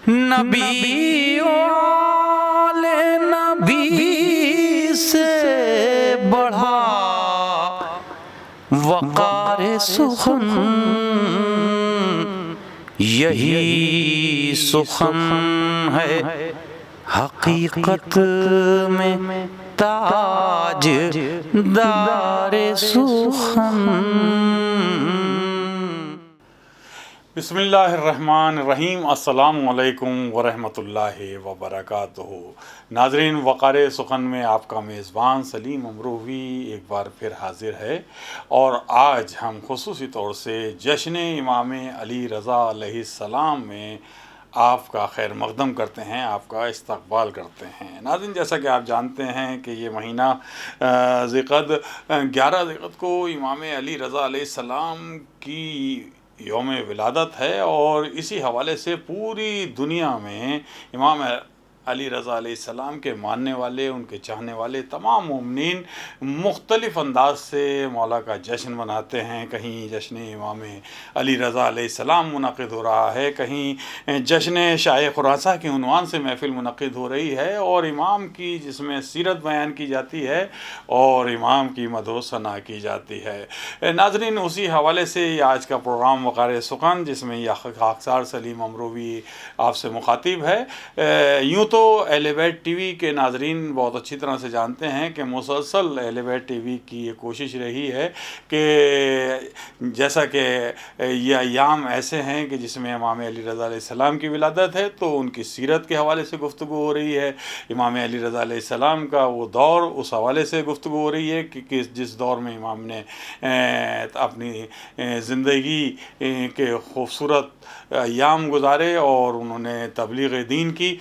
نبی والے نبی سے بڑھا وقار سخن، یہی سخن ہے حقیقت میں تاج دار سخن۔ بسم اللہ الرحمن الرحیم۔ السلام علیکم ورحمۃ اللہ وبرکاتہ۔ ناظرین، وقار سخن میں آپ کا میزبان سلیم امروہوی ایک بار پھر حاضر ہے، اور آج ہم خصوصی طور سے جشن امام علی رضا علیہ السلام میں آپ کا خیر مقدم کرتے ہیں، آپ کا استقبال کرتے ہیں۔ ناظرین، جیسا کہ آپ جانتے ہیں کہ یہ مہینہ ذیقعد 11 ذیقعد کو امام علی رضا علیہ السلام کی یوم ولادت ہے، اور اسی حوالے سے پوری دنیا میں امام علی رضا علیہ السلام کے ماننے والے، ان کے چاہنے والے تمام مومنین مختلف انداز سے مولا کا جشن مناتے ہیں۔ کہیں جشن امام علی رضا علیہ السلام منعقد ہو رہا ہے، کہیں جشن شاہ خراساں کے عنوان سے محفل منعقد ہو رہی ہے، اور امام کی جس میں سیرت بیان کی جاتی ہے اور امام کی مدح و ثنا کی جاتی ہے۔ ناظرین، اسی حوالے سے یہ آج کا پروگرام وقار سخن، جس میں یہ خاکسار سلیم امروہوی آپ سے مخاطب ہے۔ یوں تو اہل بیت ٹی وی کے ناظرین بہت اچھی طرح سے جانتے ہیں کہ مسلسل اہل بیت ٹی وی کی یہ کوشش رہی ہے کہ جیسا کہ یہ ایام ایسے ہیں کہ جس میں امام علی رضا علیہ السلام کی ولادت ہے، تو ان کی سیرت کے حوالے سے گفتگو ہو رہی ہے۔ امام علی رضا علیہ السلام کا وہ دور، اس حوالے سے گفتگو ہو رہی ہے کہ جس دور میں امام نے اپنی زندگی کے خوبصورت ایام گزارے اور انہوں نے تبلیغ دین کی۔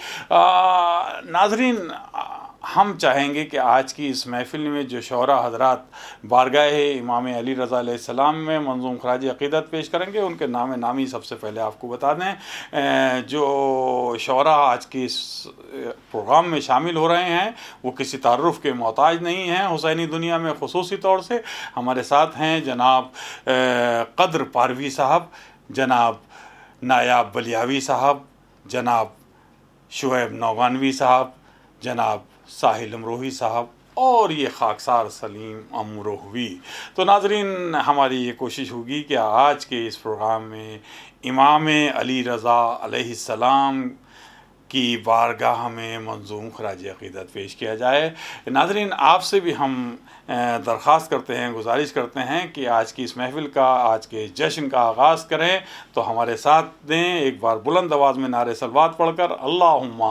ناظرین، ہم چاہیں گے کہ آج کی اس محفل میں جو شعراء حضرات بارگاہ امام علی رضا علیہ السلام میں منظوم خراج عقیدت پیش کریں گے، ان کے نام نامی سب سے پہلے آپ کو بتا دیں۔ جو شعراء آج کی اس پروگرام میں شامل ہو رہے ہیں وہ کسی تعارف کے محتاج نہیں ہیں۔ حسینی دنیا میں خصوصی طور سے ہمارے ساتھ ہیں جناب قدر پاروی صاحب، جناب نایاب بلیاوی صاحب، جناب شعیب نوگانوی صاحب، جناب ساحل امروہی صاحب، اور یہ خاکسار سلیم امروہوی۔ تو ناظرین، ہماری یہ کوشش ہوگی کہ آج کے اس پروگرام میں امام علی رضا علیہ السلام کی بارگاہ میں منظوم خراج عقیدت پیش کیا جائے۔ ناظرین، آپ سے بھی ہم درخواست کرتے ہیں، گزارش کرتے ہیں کہ آج کی اس محفل کا، آج کے جشن کا آغاز کریں تو ہمارے ساتھ دیں ایک بار بلند آواز میں نعرہ صلوات پڑھ کر، اللہم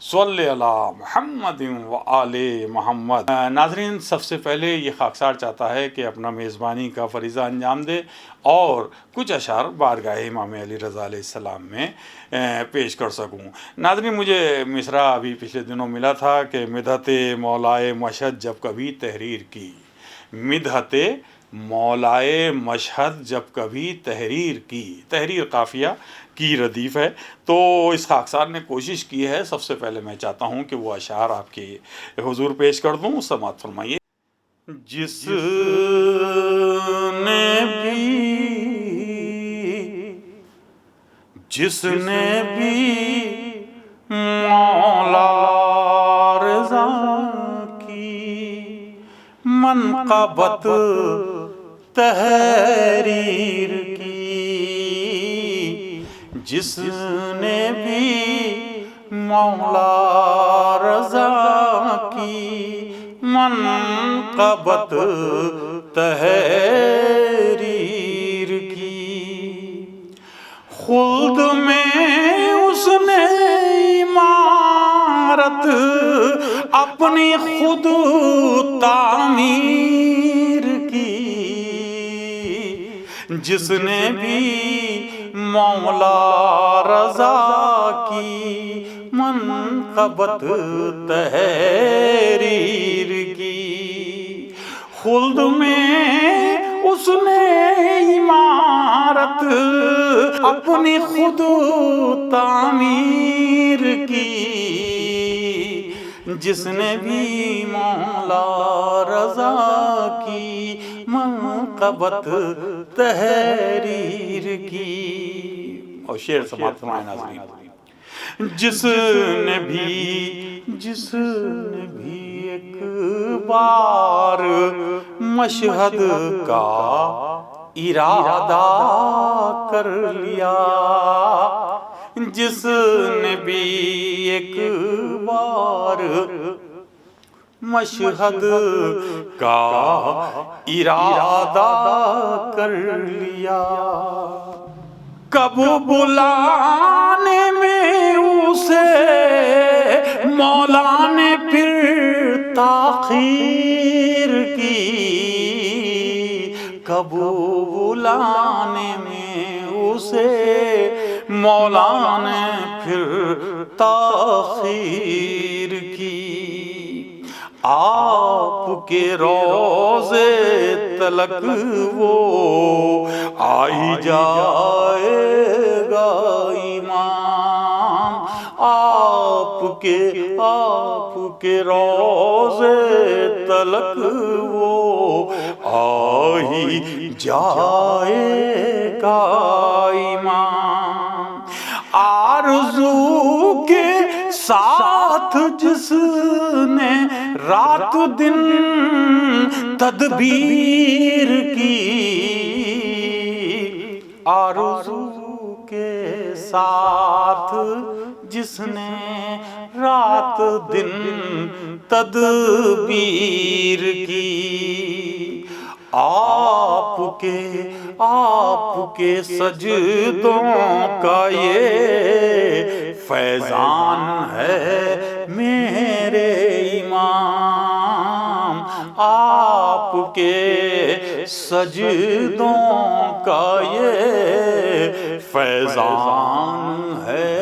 صلی علی محمد و آل محمد۔ ناظرین، سب سے پہلے یہ خاکسار چاہتا ہے کہ اپنا میزبانی کا فریضہ انجام دے اور کچھ اشعار بارگاہ امام علی رضا علیہ السلام میں پیش کر سکوں۔ ناظرین، مجھے مصرع ابھی پچھلے دنوں ملا تھا کہ مدحت مولائے مشہد جب کبھی تحریر کی، مدحت مولائے مشہد جب کبھی تحریر کی، تحریر قافیہ کی ردیف ہے۔ تو اس خاکسار نے کوشش کی ہے، سب سے پہلے میں چاہتا ہوں کہ وہ اشعار آپ کے حضور پیش کر دوں، سماعت فرمائیے۔ جس نے بھی مولا رضا کی منقبت تحریر کی، جس نے بھی مولا رضا کی منقبت تحریر کی، خلد میں اس نے عمارت اپنی خود تعمیر کی، جس نے بھی مولا رضا کی منقبت تحریر کی، خلد میں اس نے عمارت اپنی خود تعمیر کی، جس نے بھی مولا رضا کی منقبت تحریر کی۔ اور شعر سماعت فرمائیں ناظرین۔ جس نے بھی ایک بار مشہد کا ارادہ کر لیا، جس نے بھی ایک بار مشہد کا ارادہ کر لیا، کب بلانے میں اسے مولا نے پھر تاخیر کی، کب بلانے میں اسے مولا نے پھر تاخیر کی، آپ کے روضے تلک وہ آئی جائے گا امام، آپ کے روضے تلک وہ آئی جائے گا امام، آرزو کے ساتھ جس نے رات دن تدبیر کی، آرزو کے ساتھ جس نے رات دن تدبیر کی، آپ کے سجدوں کا یہ فیضان ہے میرے امام، آپ کے سجدوں کا یہ فیضان ہے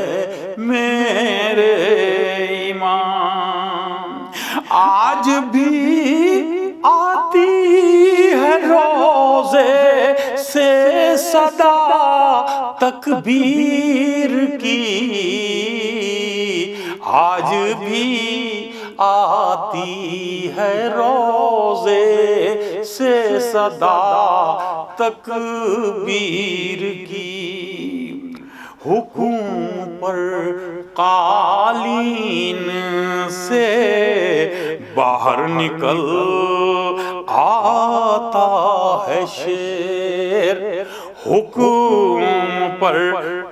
میرے امام، آج بھی آتی ہے روضے سے صدا تکبیر کی، آج بھی آتی ہے روضے سے صدا تکبیر کی، حکم پر قالین سے باہر نکل آتا ہے شیر، حکم پر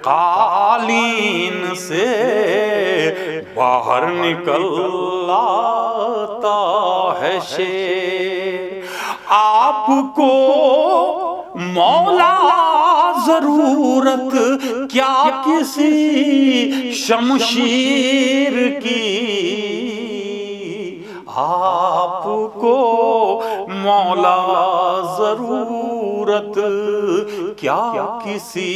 قالین سے باہر نکل آتا ہے شیر، آپ کو مولا ضرورت کیا کسی شمشیر کی، آپ کو مولا ضرورت کیا کسی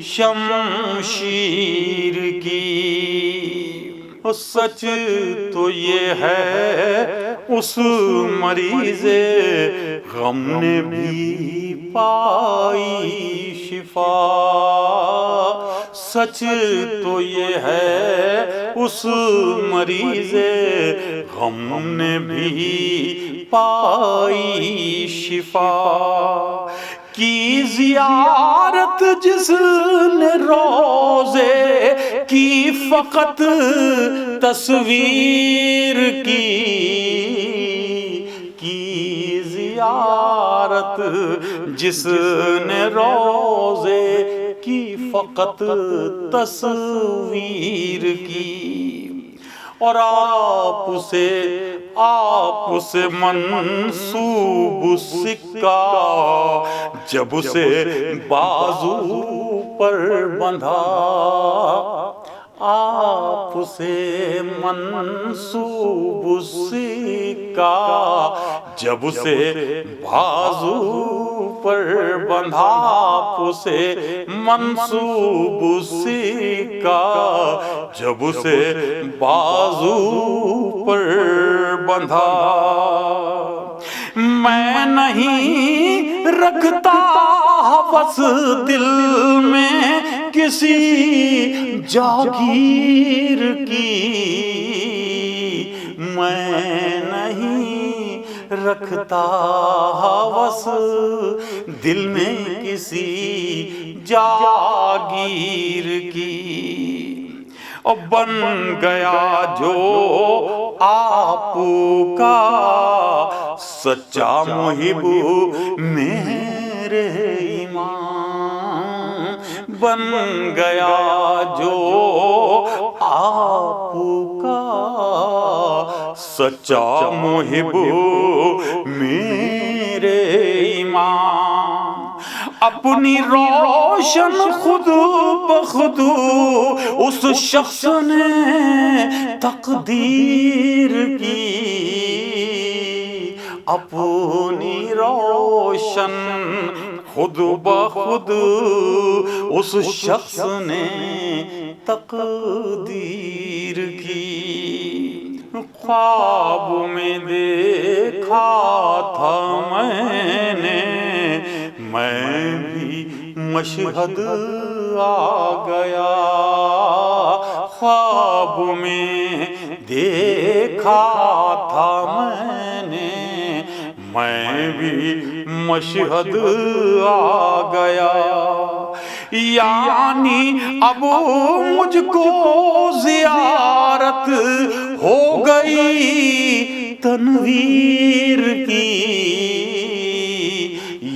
شمشیر کی، سچ تو یہ ہے اس مریض غم نے بھی پائی شفا، سچ تو یہ ہے اس مریض غم نے بھی پائی شفا، کی زیارت جس نے روضے کی فقط تصویر کی زیارت جس نے روضے کی فقط تصویر کی، اور آپ سے منسوب سکہ جب اسے بازو پر بندھا، آپ سے منسوب سکہ جب اسے بازو پر بندھا، آپ سے منسوب سکہ جب اسے بازو پر بندھا، میں نہیں رکھتا بس دل میں کسی جاگیر کی، میں نہیں رکھتا بس دل میں کسی جاگیر کی، اور بن گیا جو آپ کا سچا محب میرے امام، بن گیا جو آپ کا سچا محب میرے امام، اپنی روشن خود بخود اس شخص نے تقدیر کی، اپنی روشن خود بخود اس شخص نے تقدیر کی، خواب میں دیکھا تھا میں نے، میں بھی مشہد آ گیا، خواب میں دیکھا تھا میں نے، میں بھی مشہد آ گیا، یعنی اب مجھ کو زیارت ہو گئی تنویر کی،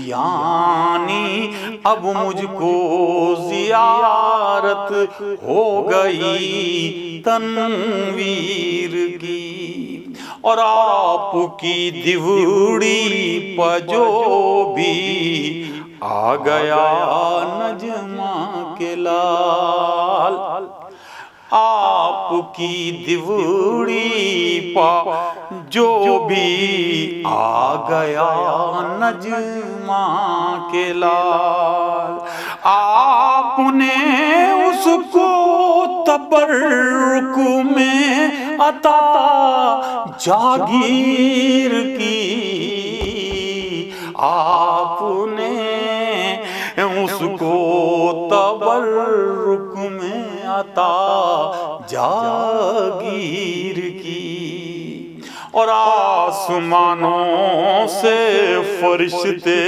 یعنی اب مجھ کو زیارت ہو گئی تنویر کی، اور آپ کی دیوڑی پر جو بھی آ گیا نجمہ کے لال، آپ کی دیوڑی پر جو بھی آ گیا نجمہ کے لال، آپ نے اس کو تبرک میں عطا جاگیر کی، آپ نے اس کو تبرک میں عطا جاگیر کی، اور آسمانوں سے فرشتے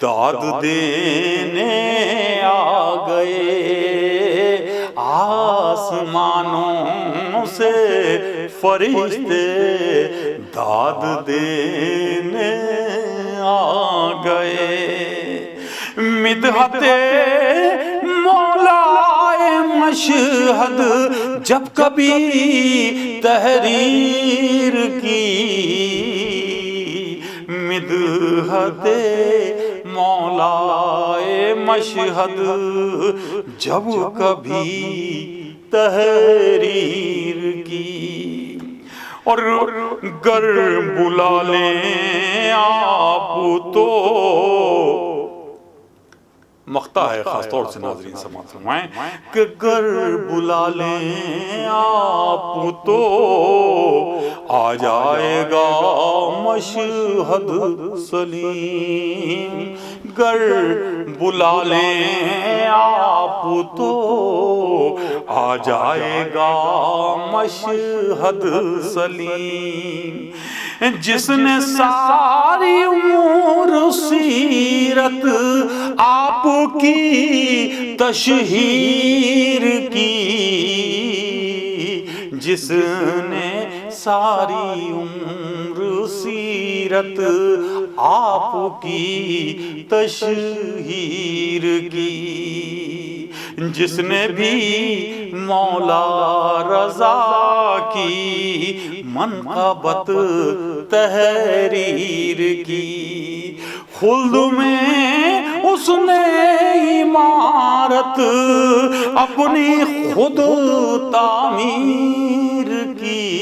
داد دینے آ گئے، آسمانوں سے فرشتے داد دینے آ گئے، مدحت مولا مشہد جب کبھی تحریر کی، مدحت مولا مشہد جب کبھی تحریر کی، اور گر بلا لیں آپ تو، مقطع ہے خاص طور سے ناظرین سماعت فرمائیں کہ گر بلا لیں آپ تو آ جائے گا مشہد سلیم، گر بلا لیں آپ تو آ جائے گا مشہد سلیم، جس نے ساری عمر سیرت آپ کی تشہیر کی، جس نے ساری عمر سیرت آپ کی تشہیر کی، جس نے بھی مولا رضا کی منقبت تحریر کی، خلد میں اس نے عمارت اپنی خود تعمیر کی،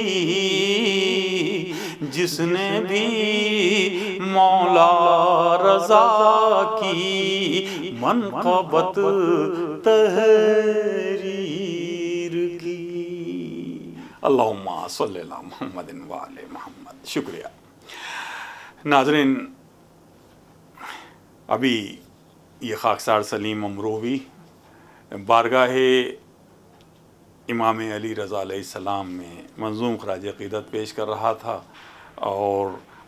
جس نے بھی مولا رضا کی منقبت تحریر کی۔ اللہم صلی اللہ محمد وآل محمد۔ شکریہ ناظرین، ابھی یہ خاکسار سلیم امروہوی بارگاہ امام علی رضا علیہ السلام میں منظوم خراج عقیدت پیش کر رہا تھا، اور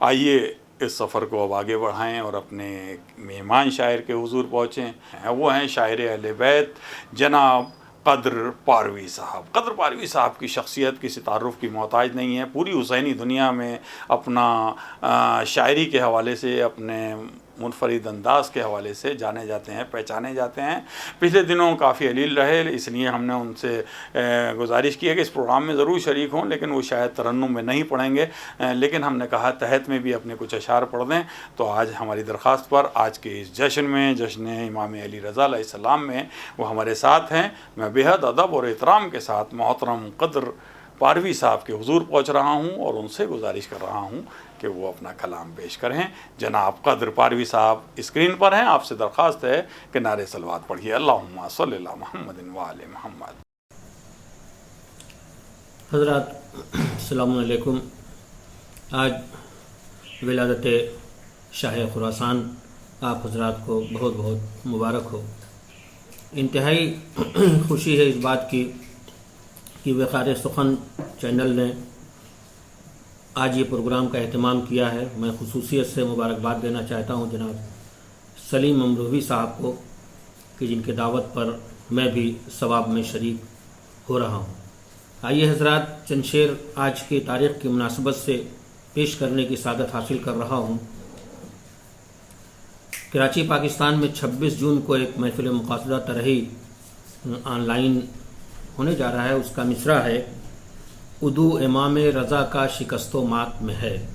آئیے اس سفر کو اب آگے بڑھائیں اور اپنے مہمان شاعر کے حضور پہنچیں۔ وہ ہیں شاعر اہل بیت جناب قدر پاروی صاحب۔ قدر پاروی صاحب کی شخصیت کسی تعارف کی محتاج نہیں ہے، پوری حسینی دنیا میں اپنا شاعری کے حوالے سے، اپنے منفرد انداز کے حوالے سے جانے جاتے ہیں، پہچانے جاتے ہیں۔ پچھلے دنوں کافی علیل رہے، اس لیے ہم نے ان سے گزارش کی ہے کہ اس پروگرام میں ضرور شریک ہوں، لیکن وہ شاید ترنم میں نہیں پڑھیں گے، لیکن ہم نے کہا تحت میں بھی اپنے کچھ اشعار پڑھ دیں۔ تو آج ہماری درخواست پر آج کے اس جشن میں، جشن امام علی رضا علیہ السلام میں وہ ہمارے ساتھ ہیں۔ میں بہت ادب اور احترام کے ساتھ محترم قدر پاروی صاحب کے حضور پہنچ رہا ہوں اور ان سے گزارش کر رہا ہوں کہ وہ اپنا کلام پیش کریں۔ جناب قدر پاروی صاحب اسکرین پر ہیں، آپ سے درخواست ہے کہ نعرہ صلوات پڑھیے۔ اللہم صلی اللہ محمد وآل محمد۔ حضرات السلام علیکم۔ آج ولادت شاہ خراسان آپ حضرات کو بہت بہت مبارک ہو۔ انتہائی خوشی ہے اس بات کی کہ وقار سخن چینل نے آج یہ پروگرام کا اہتمام کیا ہے۔ میں خصوصیت سے مبارکباد دینا چاہتا ہوں جناب سلیم امروہوی صاحب کو کہ جن کے دعوت پر میں بھی ثواب میں شریک ہو رہا ہوں۔ آئیے حضرات چند شعر آج کی تاریخ کی مناسبت سے پیش کرنے کی سعادت حاصل کر رہا ہوں۔ کراچی پاکستان میں 26 جون کو ایک محفل مقاصدہ ترہی آن لائن ہونے جا رہا ہے، اس کا مصرع ہے ادو امام رضا کا شکست و مات میں ہے۔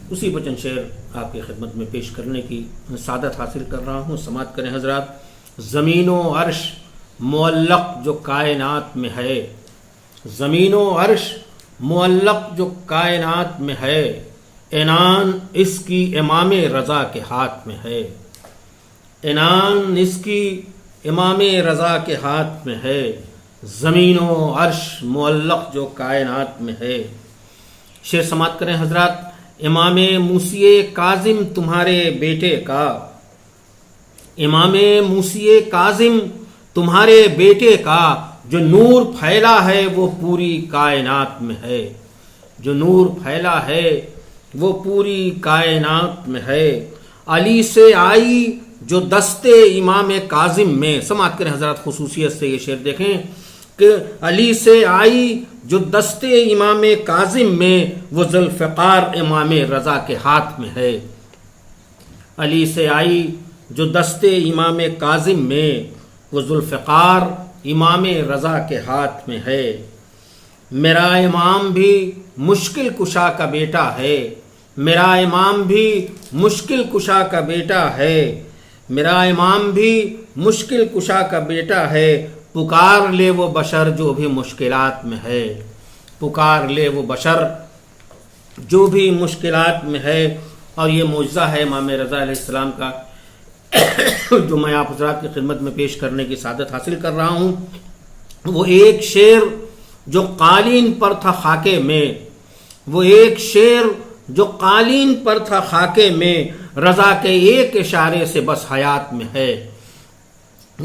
اسی پر چند شعر آپ کی خدمت میں پیش کرنے کی سعادت حاصل کر رہا ہوں، سماعت کریں حضرات۔ زمین و عرش معلق جو کائنات میں ہے، زمین و عرش معلق جو کائنات میں ہے، عنان اس کی امام رضا کے ہاتھ میں ہے، عنان اس کی امام رضا کے ہاتھ میں ہے، زمین و عرش معلق جو کائنات میں ہے۔ شعر سماعت کریں حضرات۔ امام موسی کاظم تمہارے بیٹے کا، امام موسی کاظم تمہارے بیٹے کا، جو نور پھیلا ہے وہ پوری کائنات میں ہے، جو نور پھیلا ہے وہ پوری کائنات میں ہے۔ علی سے آئی جو دستے امام کاظم میں، سماعت کریں حضرات خصوصیت سے یہ شعر دیکھیں کہ علی سے آئی جو دستے امام کاظم میں، وہ ذوالفقار امام رضا کے ہاتھ میں ہے۔ علی سے آئی جو دستے امام کاظم میں، وہ ذوالفقار امام رضا کے ہاتھ میں ہے۔ میرا امام بھی مشکل کشا کا بیٹا ہے، میرا امام بھی مشکل کشا کا بیٹا ہے، میرا امام بھی مشکل کشا کا بیٹا ہے، پکار لے وہ بشر جو بھی مشکلات میں ہے، پکار لے وہ بشر جو بھی مشکلات میں ہے۔ اور یہ معجزہ ہے امام رضا علیہ السلام کا جو میں آپ حضرات کی خدمت میں پیش کرنے کی سعادت حاصل کر رہا ہوں۔ وہ ایک شعر جو قالین پر تھا خاکے میں، وہ ایک شعر جو قالین پر تھا خاکے میں، رضا کے ایک اشارے سے بس حیات میں ہے،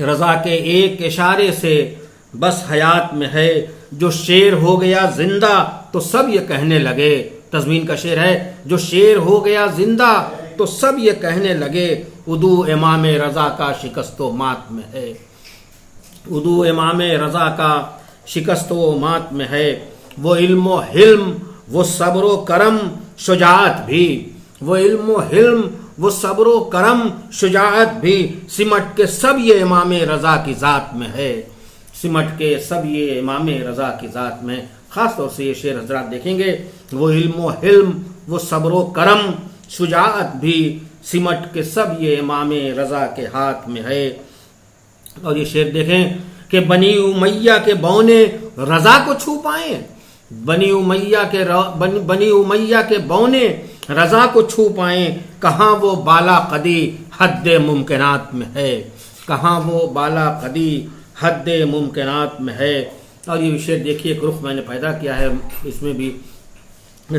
رضا کے ایک اشارے سے بس حیات میں ہے۔ جو شعر ہو گیا زندہ تو سب یہ کہنے لگے، تضمین کا شعر ہے، جو شعر ہو گیا زندہ تو سب یہ کہنے لگے، ادو امام رضا کا شکست و مات میں ہے، ادو امام رضا کا شکست و مات میں ہے۔ وہ علم و حلم، وہ صبر و کرم شجاعت بھی، وہ علم و حلم، وہ صبر و کرم شجاعت بھی، سمٹ کے سب یہ امام رضا کی ذات میں ہے، سمٹ کے سب یہ امام رضا کی ذات میں۔ خاص طور سے یہ شعر حضرات دیکھیں گے، وہ علم و حلم، وہ صبر و کرم شجاعت بھی، سمٹ کے سب یہ امام رضا کے ہاتھ میں ہے۔ اور یہ شعر دیکھیں کہ بنی امیہ کے بونے رضا کو چھو پائیں، بنی امیہ کے بونے رضا کو چھو پائیں، کہاں وہ بالا قدی حد ممکنات میں ہے، کہاں وہ بالا قدی حد ممکنات میں ہے۔ اور یہ شعر دیکھیے ایک رخ میں نے پیدا کیا ہے، اس میں بھی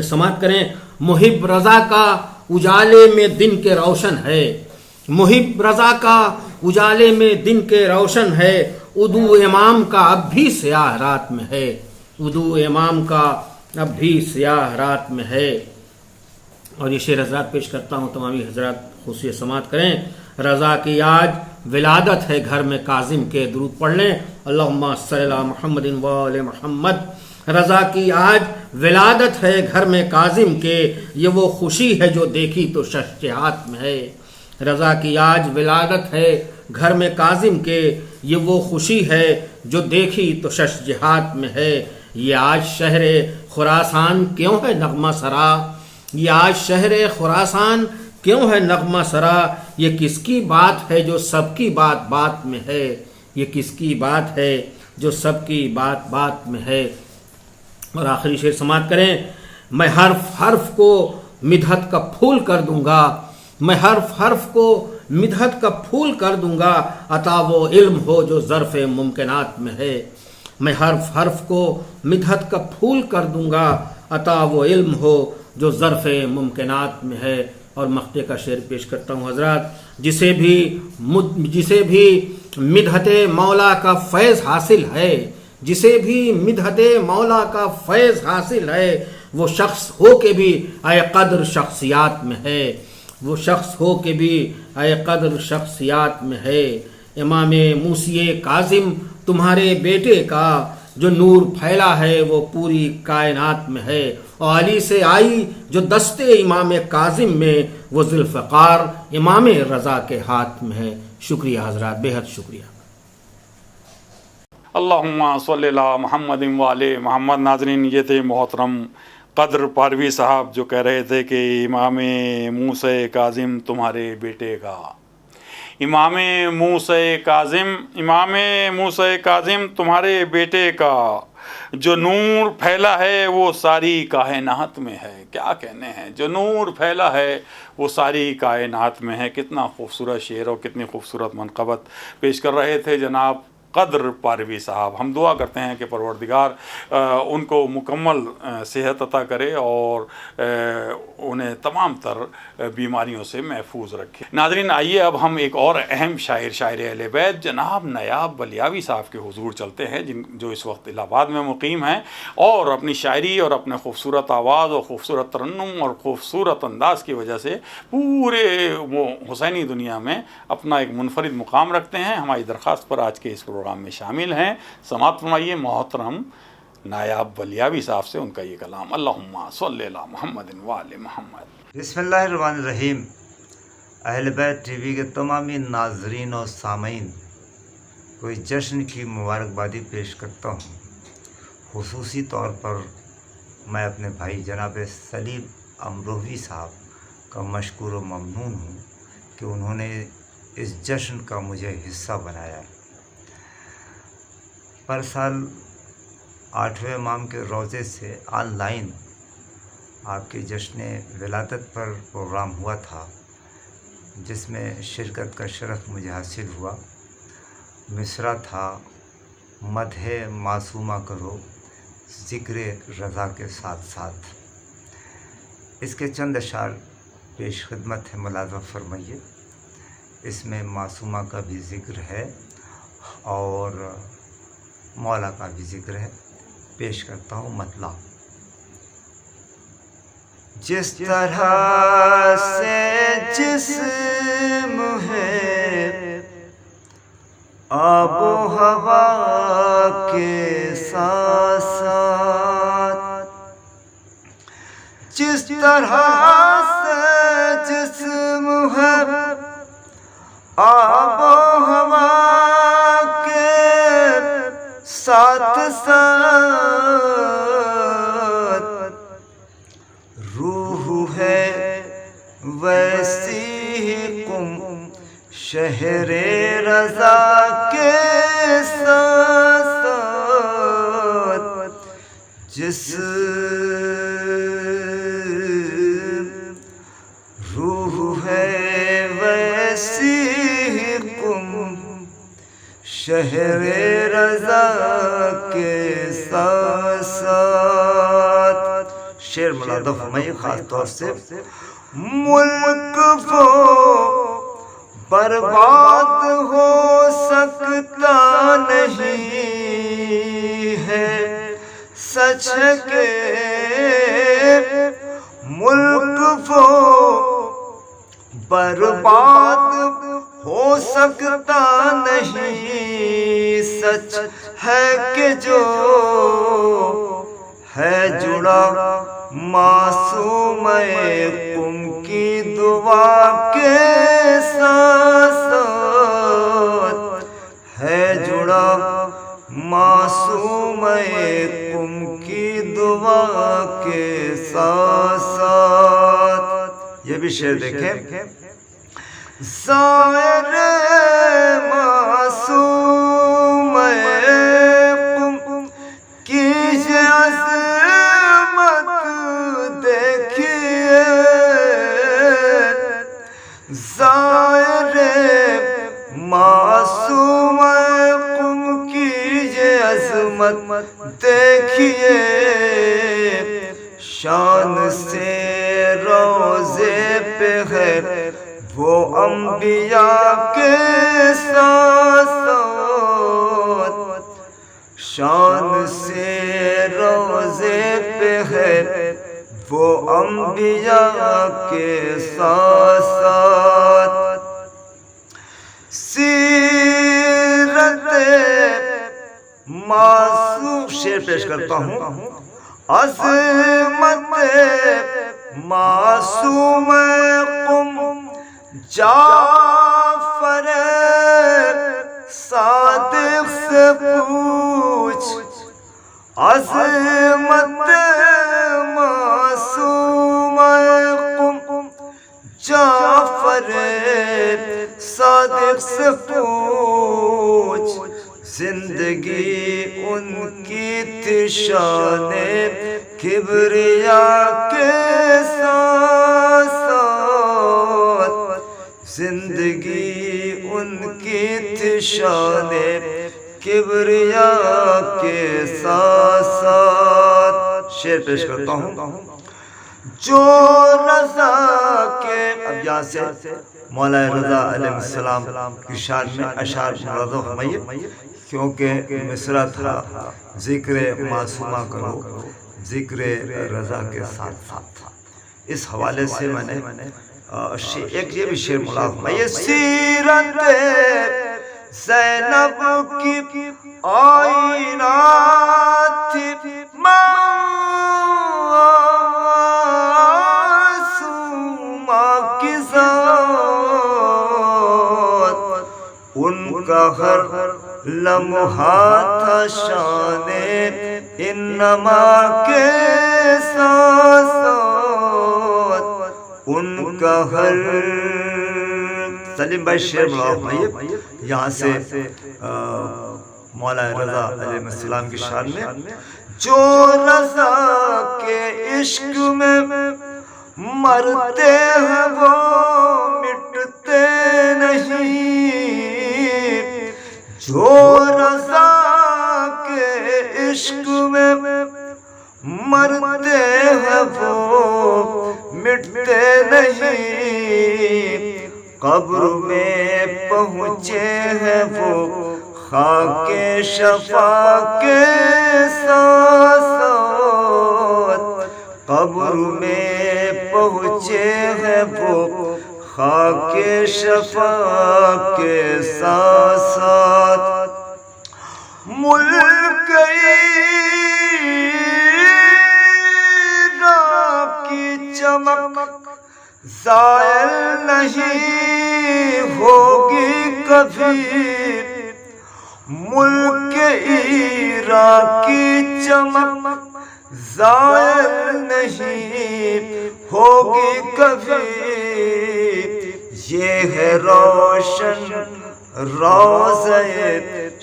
سماعت کریں۔ محب رضا کا اجالے میں دن کے روشن ہے، محب رضا کا اجالے میں دن کے روشن ہے، ادو امام کا اب بھی سیاہ رات میں ہے، ادو امام کا اب بھی سیاہ رات میں ہے۔ اور یہ شعر حضرات پیش کرتا ہوں، تمامی حضرات خصوصی سماعت کریں۔ رضا کی آج ولادت ہے گھر میں کاظم کے، درود پڑھ لیں اللہم صلی علی محمد و آل محمد۔ رضا کی آج ولادت ہے گھر میں کاظم کے، یہ وہ خوشی ہے جو دیکھی تو ششجہات میں ہے۔ رضا کی آج ولادت ہے گھر میں کاظم کے، یہ وہ خوشی ہے جو دیکھی تو ششجہات میں ہے۔ یہ آج شہر خراسان کیوں ہے نغمہ سرا، یہ آج شہر خراسان کیوں ہے نغمہ سرا، یہ کس کی بات ہے جو سب کی بات بات میں ہے، یہ کس کی بات ہے جو سب کی بات بات میں ہے۔ اور آخری شعر سماعت کریں، میں حرف حرف کو مدحت کا پھول کر دوں گا، میں حرف حرف کو مدحت کا پھول کر دوں گا، عطا وہ علم ہو جو ظرف ممکنات میں ہے۔ میں حرف حرف کو مدحت کا پھول کر دوں گا، عطا وہ علم ہو جو ظرف ممکنات میں ہے۔ اور مقطع کا شعر پیش کرتا ہوں حضرات، جسے بھی مدحت مولا کا فیض حاصل ہے، جسے بھی مدحت مولا کا فیض حاصل ہے، وہ شخص ہو کے بھی اے قدر شخصیات میں ہے، وہ شخص ہو کے بھی اے قدر شخصیات میں ہے۔ امام موسی کاظم تمہارے بیٹے کا جو نور پھیلا ہے وہ پوری کائنات میں ہے، اور علی سے آئی جو دستے امام کاظم میں، وہ ذوالفقار امام رضا کے ہاتھ میں ہے۔ شکریہ حضرات، بے حد شکریہ۔ اللہم صلی علی محمد و آل محمد۔ ناظرین، یہ تھے محترم قدر پاروی صاحب جو کہہ رہے تھے کہ امام موسی کاظم تمہارے بیٹے کا، امام موسی کاظم تمہارے بیٹے کا جو نور پھیلا ہے وہ ساری کائنات میں ہے۔ کیا کہنے ہیں، جو نور پھیلا ہے وہ ساری کائنات میں ہے۔ کتنا خوبصورت شعر اور کتنی خوبصورت منقبت پیش کر رہے تھے جناب قدر پاروی صاحب۔ ہم دعا کرتے ہیں کہ پروردگار ان کو مکمل صحت عطا کرے اور انہیں تمام تر بیماریوں سے محفوظ رکھے۔ ناظرین، آئیے اب ہم ایک اور اہم شاعر اہل بیت جناب نایاب بلیاوی صاحب کے حضور چلتے ہیں، جو اس وقت الہ آباد میں مقیم ہیں اور اپنی شاعری اور اپنے خوبصورت آواز اور خوبصورت ترنم اور خوبصورت انداز کی وجہ سے پورے وہ حسینی دنیا میں اپنا ایک منفرد مقام رکھتے ہیں۔ ہماری درخواست پر آج کے اس پروگرام میں شامل ہیں۔ سماعت فرمائیے محترم نایاب بلیاوی صاحب سے ان کا یہ کلام۔ اللہم صلی علی محمد و آل محمد۔ بسم اللہ الرحمن الرحیم۔ اہل بیت ٹی وی کے تمامی ناظرین اور سامعین کو اس جشن کی مبارکبادی پیش کرتا ہوں۔ خصوصی طور پر میں اپنے بھائی جناب سلیم امروہوی صاحب کا مشکور و ممنون ہوں کہ انہوں نے اس جشن کا مجھے حصہ بنایا۔ پر سال 8ویں امام کے روضے سے آن لائن آپ کے جشن ولادت پر پروگرام ہوا تھا، جس میں شرکت کا شرف مجھے حاصل ہوا۔ مصرع تھا، مدح معصومہ کرو ذکر رضا کے ساتھ ساتھ۔ اس کے چند اشعار پیش خدمت ہے، ملاحظہ فرمائیے۔ اس میں معصومہ کا بھی ذکر ہے اور مولا کا بھی ذکر ہے۔ پیش کرتا ہوں مطلع۔ جس طرح سے جسم ہے آب و ہوا کے ساتھ ساتھ، جس طرح سے جسم ہے آب و ہوا کے ساتھ ساتھ، روح ہے ویسی ہی قم شہر رضا کے ساتھ ساتھ، جس روح ہے ویسی ہی قم شہر رضا کے ساتھ ساتھ۔ شعر ملاحظہ فرمائیے، خاص طور سے ملک وہ برباد ہو سکتا نہیں ہے، سچ ہے کہ ملک وہ برباد ہو سکتا نہیں، سچ ہے کہ جو ہے جڑا معصوم قم کی دعا کے ساتھ، ہے جڑا معصوم قم کی دعا کے ساتھ۔ یہ بھی شعر دیکھیں، ظاہر معصوم قم کی عظمت دیکھیے، ظاہر معصوم قم کی عظمت دیکھیے، شان سے روزے پہ ہے وہ انبیاء کے ساتھ، شان سے روزے پہ ہے وہ انبیاء کے ساتھ، سیرت معصوم شعر پیش کرتا ہوں، عظمت معصوم قم جعفر صادق سے پوچھ، عظمت معصوم قم جعفر صادق سے پوچھ، زندگی ان کی تھی شان کبریا کے ساتھ، زندگی ان کی تھی شان کبریا کے ساتھ۔ شعر پیش کرتا ہوں، جو رضا کے، اب یہاں سے مولا رضا علیہ السلام کی شان میں اشعار مراد و میت، کیونکہ مصرع تھا ذکر معصومہ کرو ذکر رضا کے ساتھ ساتھ تھا، اس حوالے سے میں نے ایک یہ بھی شعر ملاد میں، سیرت زینب کی آئینہ تھی معصومہ کی ذات، ان کا ہر لمحہ تھا شان انما کے ساتھ، ان کا ہر سلیم بھائی شعر ملاؤ بھائی، یہاں سے مولا رضا علیہ السلام کی شان میں، جو رضا کے عشق میں مرتے ہیں وہ مٹتے نہیں، جو رضا کے عشق میں مرتے ہیں وہ مٹتے نہیں، قبر میں پہنچے ہیں وہ خاک شفا کے ساتھ، قبر میں پہنچے ہیں وہ خاک شفا کے ساتھ، ملک عراق کی چمک زائل نہیں ہوگی کبھی، ملک عراق کی چمک زائل نہیں ہوگی کبھی، یہ ہے روشن روضہ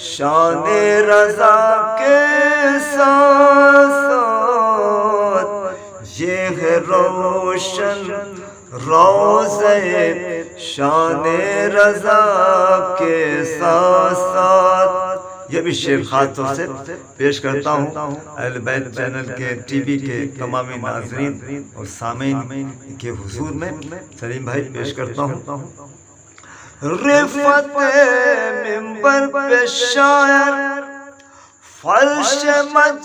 شان رضا کے ساتھ، یہ ہے روشن روضہ شان رضا کے ساتھ۔ یہ بھی شعر خاص طور سے پیش کرتا ہوں اہل بیت چینل کے ٹی وی کے تمامی ناظرین اور سامعین کے حضور میں سلیم بھائی پیش کرتا ہوں، رفعت منبر پہ شاعر فرش مجلس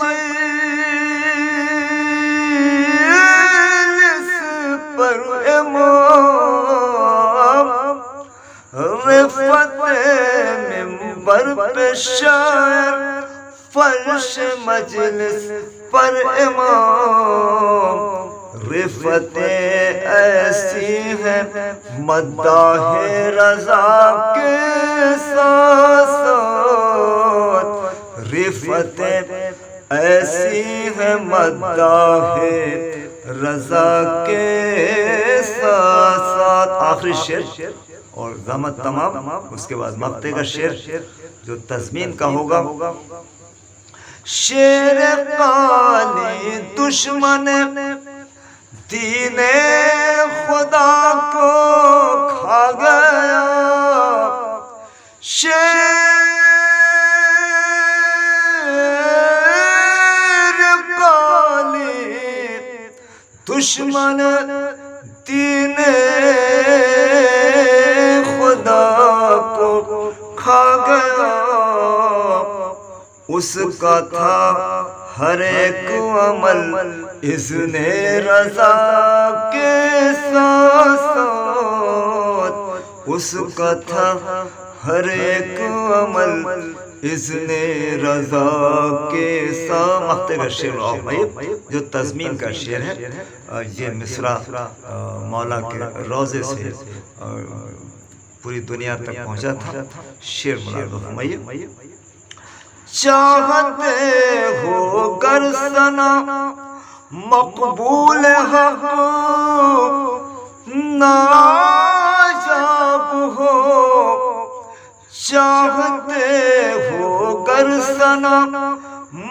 پر امام، رفعت پر پہ شاعر فرش مجلس پر امام، رفتیں ایسی ہیں مداح رضا کے ساتھ ساتھ، رفتیں ایسی ہیں مداح رضا کے ساتھ ساتھ۔ آخری شعر اور ضمت تمام، اس کے بعد مقطع کا شعر جو تضمین کا ہوگا۔ شیر قالی دشمن دین خدا کو کھا گیا، شیر قالی دشمن دین خدا کو کھا گیا، اس کا تھا ہر ایک عمل اذن رضا کے ساتھ ساتھ، اس کا تھا ہر ایک عمل اذن رضا کے ساتھ۔ مقطع کا شعر جو تضمین کا شعر ہے، یہ مصرع مولا کے روضے سے پوری دنیا تک پہنچا تھا۔ شعر ملازم فرمائیے۔ چاہتے ہو گر ثنا مقبول حق نایاب ہو، چاہتے ہو گر ثنا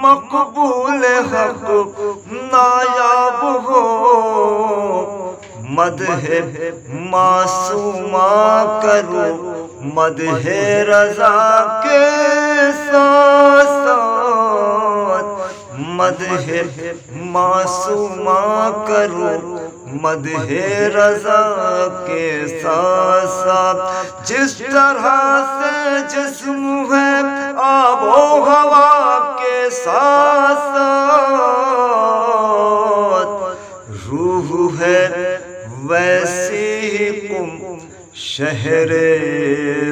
مقبول حق نایاب ہو، مدح معصومہ کرو مدح رضا کے ساتھ ساتھ، مدح معصومہ کرو مدح رضا کے ساتھ ساتھ، جس طرح سے جسم ہے آب و ہوا کے ساتھ ساتھ، روح ہے ویسی ہی قم شہر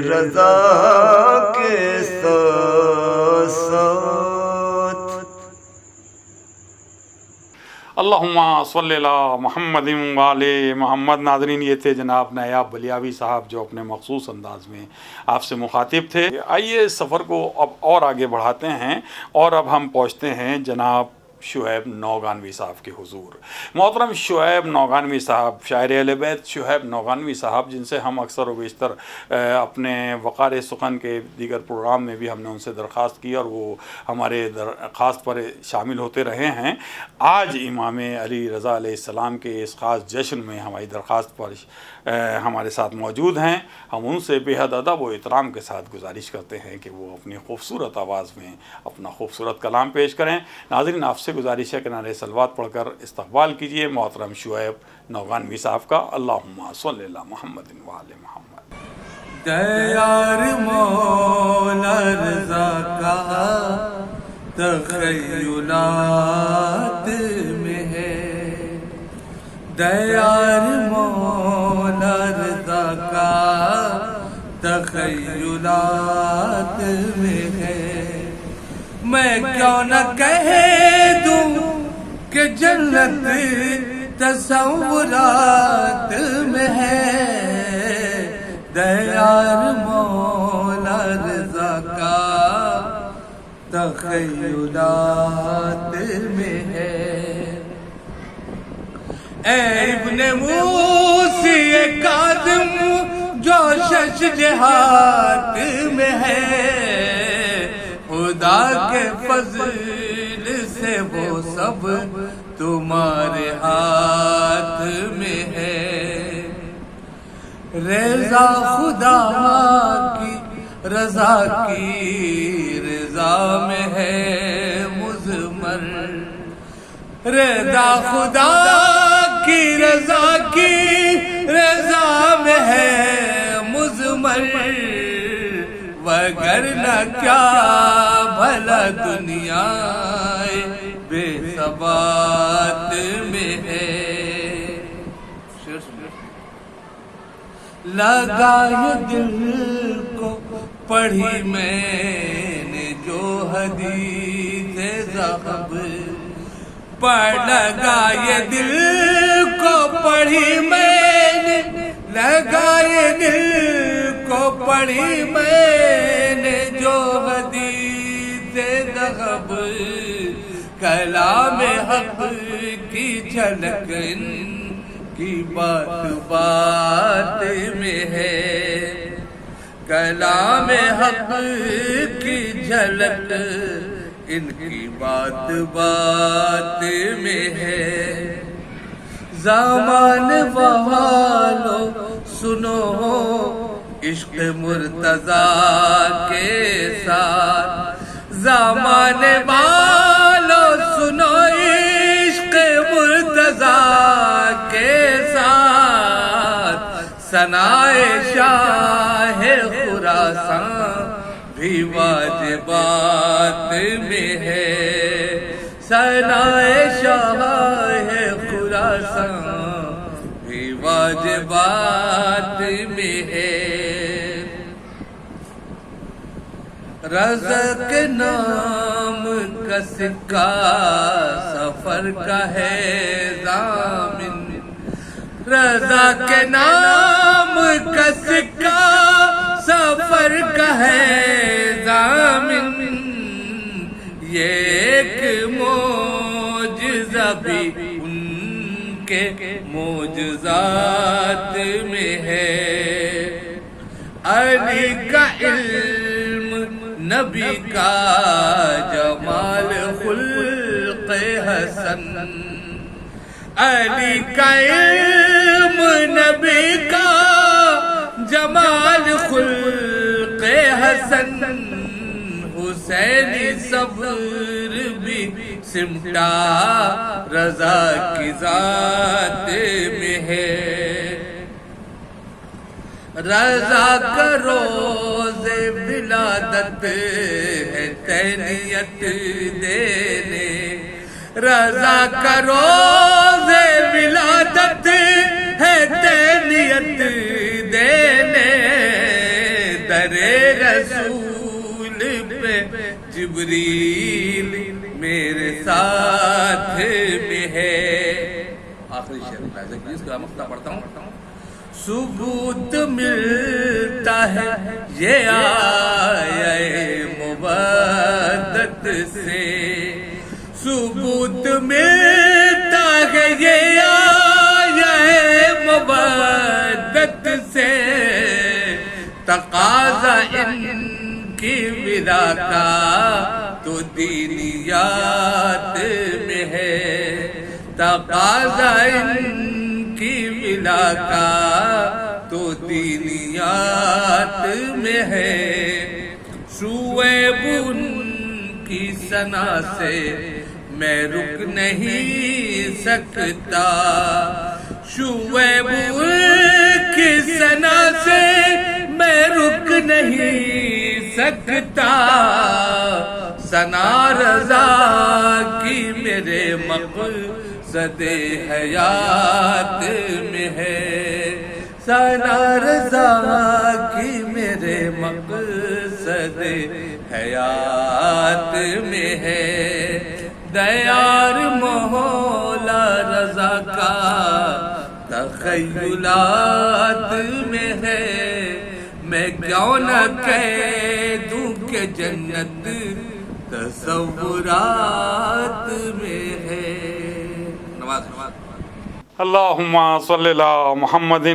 رضا کے ساتھ ساتھ۔ اللہم صلی اللہ محمد وآل محمد۔ ناظرین، یہ تھے جناب نایاب بلیاوی صاحب جو اپنے مخصوص انداز میں آپ سے مخاطب تھے۔ آئیے سفر کو اب اور آگے بڑھاتے ہیں اور اب ہم پہنچتے ہیں جناب شعیب نوگانوی صاحب کے حضور۔ محترم شعیب نوگانوی صاحب، شاعر اہل بیت شعیب نوگانوی صاحب، جن سے ہم اکثر و بیشتر اپنے وقار سخن کے دیگر پروگرام میں بھی ہم نے ان سے درخواست کی اور وہ ہمارے درخواست پر شامل ہوتے رہے ہیں۔ آج امام علی رضا علیہ السلام کے اس خاص جشن میں ہماری درخواست پر ہمارے ساتھ موجود ہیں۔ ہم ان سے بے حد ادب و احترام کے ساتھ گزارش کرتے ہیں کہ وہ اپنی خوبصورت آواز میں اپنا خوبصورت کلام پیش کریں۔ ناظرین، آپ سے گزارش ہے کہ نعرہ صلوات پڑھ کر استقبال کیجئے محترم شعیب نوگانوی صاحب کا۔ اللہم صلی اللہ محمد وآل محمد۔ دیار مولا رضا کا تخیلات میں ہے، دیار مولا رضا کا تخیلات میں ہے، میں کیوں نہ کہہ دوں کہ جنت تصورات میں ہے، دیار مولا رضا کا تخیلات میں ہے۔ اے ابن موسی کاظم جو شش جہات میں ہے، خدا کے فضل سے وہ سب تمہارے ہاتھ میں ہے، رضا خدا کی رضا کی رضا میں ہے مضمر، رضا خدا کی رضا میں ہے مضمر، وگرنہ کیا بھلا دنیا بے ثبات میں ہے۔ لگا یہ دل کو پڑھی میں نے جو حدیث ذہب پڑھ لگائے دل کو، پڑھی میں نے لگائے دل کو، پڑھی میں نے جو حدیث ذہب، کلام حق کی جھلک ان کی بات بات میں ہے، کلام حق کی جھلک ان کی بات بات میں ہے۔ زمان والو سنو عشق مرتضیٰ کے ساتھ، زمان والو سنو عشق مرتضیٰ کے ساتھ، ثنائے شاہ خراسان بھی واجبات میں ہے، ثنائے شاہ خراسان بھی واجبات میں ہے۔ رزق نام کا سکہ سفر کا ہے ضامن، رضا کے نام کا سکہ سفر کا ہے ضامن، یہ ایک معجزہ بھی ان کے معجزات میں ہے، علی کا علم نبی کا جمال خلق حسن، علی کا علم نبی کا جمال خلق حسن، حسینی صبر بھی سمٹا رضا کی ذات میں ہے، رضا کا روز ولادت ہے تہنیت دینے، رضا کا روز ولادت ہے تہنیت دینے، در رسول پہ جبریل میرے ساتھ میں ہے۔ آخری شعر اس کا مقطع پڑھتا ہوں۔ ثبوت ملتا ہے یہ آیے مبادت سے، ثبوت ملتا ہے یہ آیے مبادت سے، تقاضا ان کی ودا کا تو دینیات میں ہے، تقاضا ان کی ودا کا تو دینیات میں ہے، شعیب ان کی ثنا سے میں رک نہیں سکتا، شعیب ان کی ثنا سے میں رک نہیں سکتا، ثنا رضا کی میرے مقصد حیات میں ہے، ثنا رضا کی میرے مقصد حیات میں ہے، دیار مولا رضا کا تخیلات میں ہے، میں کیوں نہ کہہ دوں کہ جنت تصورات میں ہے۔ نواز اللہم صلی اللہ محمد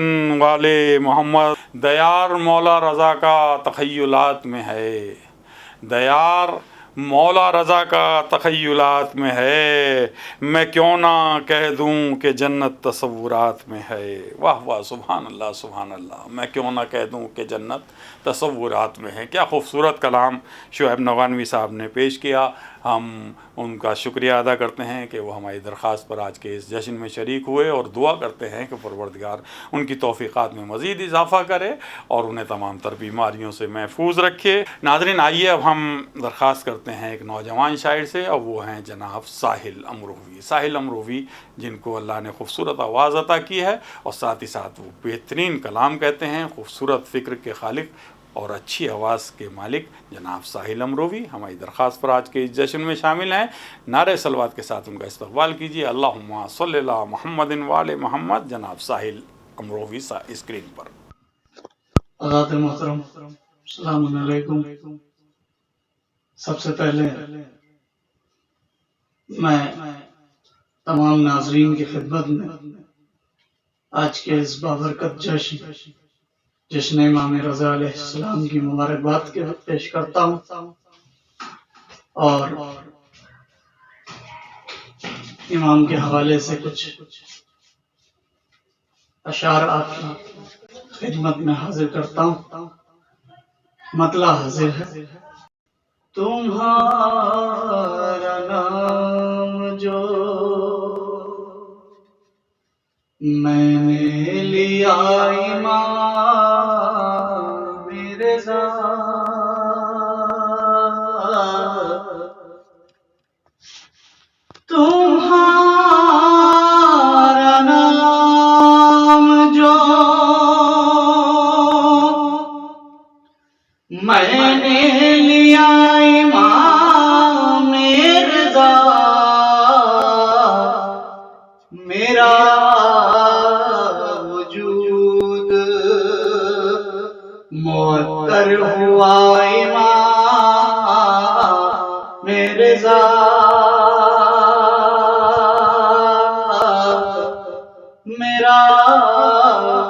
والے محمد۔ دیار مولا رضا کا تخیلات میں ہے، دیار مولا رضا کا تخیلات میں ہے، میں کیوں نہ کہہ دوں کہ جنت تصورات میں ہے۔ واہ واہ، سبحان اللہ سبحان اللہ، میں کیوں نہ کہہ دوں کہ جنت تصورات میں ہے۔ کیا خوبصورت کلام شعیب نوانوی صاحب نے پیش کیا۔ ہم ان کا شکریہ ادا کرتے ہیں کہ وہ ہماری درخواست پر آج کے اس جشن میں شریک ہوئے، اور دعا کرتے ہیں کہ پروردگار ان کی توفیقات میں مزید اضافہ کرے اور انہیں تمام تر بیماریوں سے محفوظ رکھے۔ ناظرین، آئیے اب ہم درخواست کرتے ہیں ایک نوجوان شاعر سے، اور وہ ہیں جناب ساحل امروہوی۔ ساحل امروہوی جن کو اللہ نے خوبصورت آواز عطا کی ہے، اور ساتھ ہی ساتھ وہ بہترین کلام کہتے ہیں، خوبصورت فکر کے خالق اور اچھی آواز کے مالک جناب ساحل امروی ہماری درخواست پر آج کے اس جشن میں شامل ہیں. نعرہ صلوات کے ساتھ ان کا استقبال کیجیے. اللہم صلی اللہ محمد وآل محمد. جناب ساحل امروی اسکرین پر. حضرات محترم السلام علیکم. سب سے پہلے میں تمام ناظرین کی خدمت میں آج کے اس بابرکت جشن امام رضا علیہ السلام کی مبارکباد کے پیش کرتا ہوں اور امام کے حوالے سے کچھ اشعار آپ کی خدمت میں حاضر کرتا ہوں. مطلع حاضر ہے. تمہارا نام جو میں نے لیا امام رضا، تمہارا نام جو میں نے لیا امام رضا، میرا وجود معطر ہوا امام رضا، میرا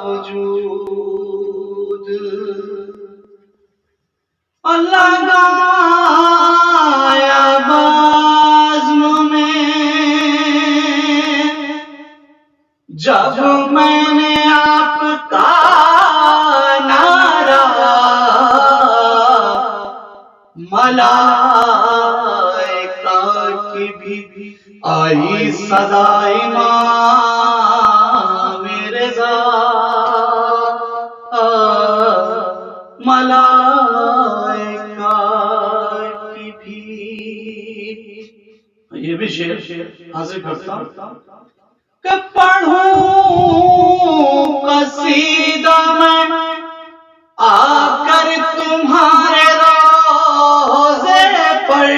وجود اللہ گایا بازم میں جب میں نے آپ کا نعرہ ملائکہ کی بھی آئی صدا امام رضا، ملائکہ کی بھی. یہ بھی شعر حاضر کرتا ہوں کہ پڑھوں قصیدہ میں آ کر تمہارے روضے پر،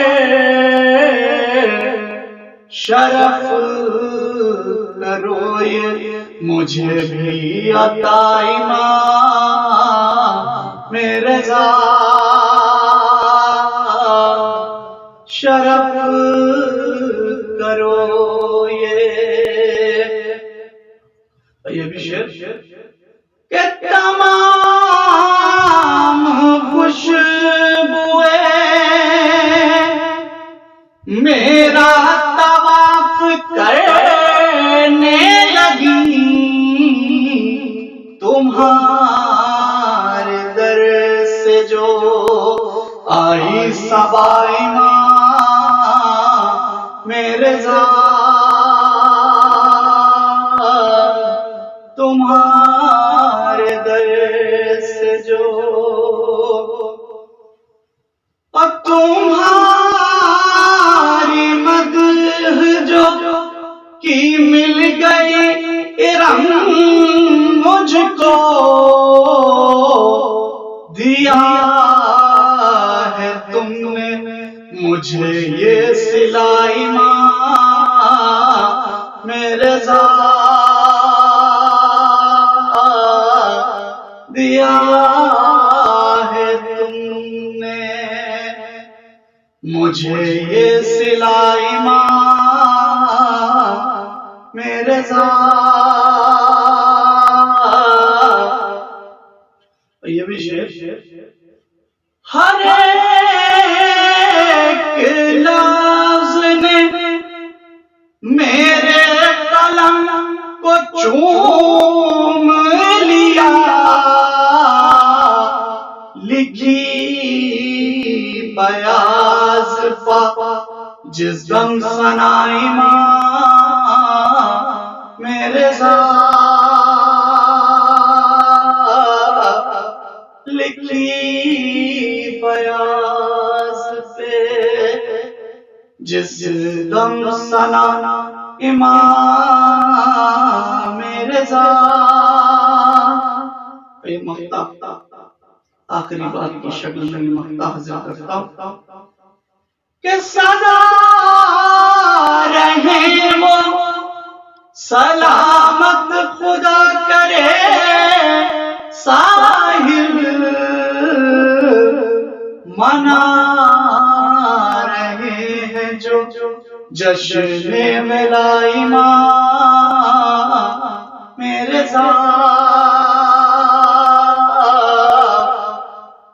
شرف کرو یہ مجھے بھی عطا امام رضا، شرف کرو یہ بھی شعر کہ تمام خوشبوئے میرا طواف کرنے لگی، تمہارے در سے جو آئی صبا امام رضا، تمہارے در سے جو اور تمہاری مدح جو کی مل گئی ارم مجھ کو، دیا ہے تم نے مجھے یہ صلہ امام رضا، دیا ہے تم نے مجھے یہ صلہ امام رضا. یہ بھی شعر ہر ایک لفظ نے میرے قلم کو چوم لیا، لکھی بیاض پا جس دم ثنا امام رضا، لکھی بیاض پہ جس دم ثنا امام رضا. یہ مقطع آخری بات کی شکل میں مقطع حاضر کرتا ہوں کہ سدا رہے وہ سلامت خدا کرے ساحل منا رہے ہیں جو جشن ملا امام رضا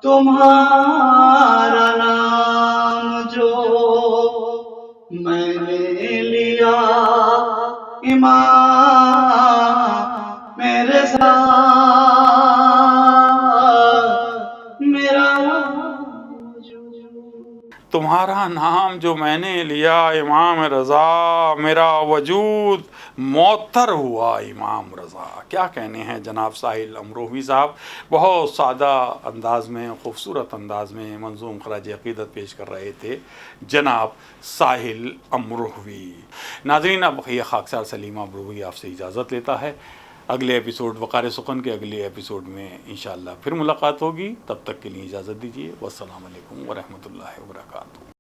تمہارا نام جو میں نے لیا امام رضا میرا تمہارا نام جو میں نے لیا امام رضا میرا وجود معطر ہوا امام رضا. کیا کہنے ہیں جناب ساحل امروہوی صاحب، بہت سادہ انداز میں، خوبصورت انداز میں منظوم خراج عقیدت پیش کر رہے تھے جناب ساحل امروہوی. ناظرین، اب یہ خاکسار سلیم امروہوی آپ سے اجازت لیتا ہے. اگلے ایپیسوڈ وقار سخن کے اگلے ایپیسوڈ میں انشاءاللہ پھر ملاقات ہوگی. تب تک کے لیے اجازت دیجیے. والسلام علیکم ورحمۃ اللہ وبرکاتہ.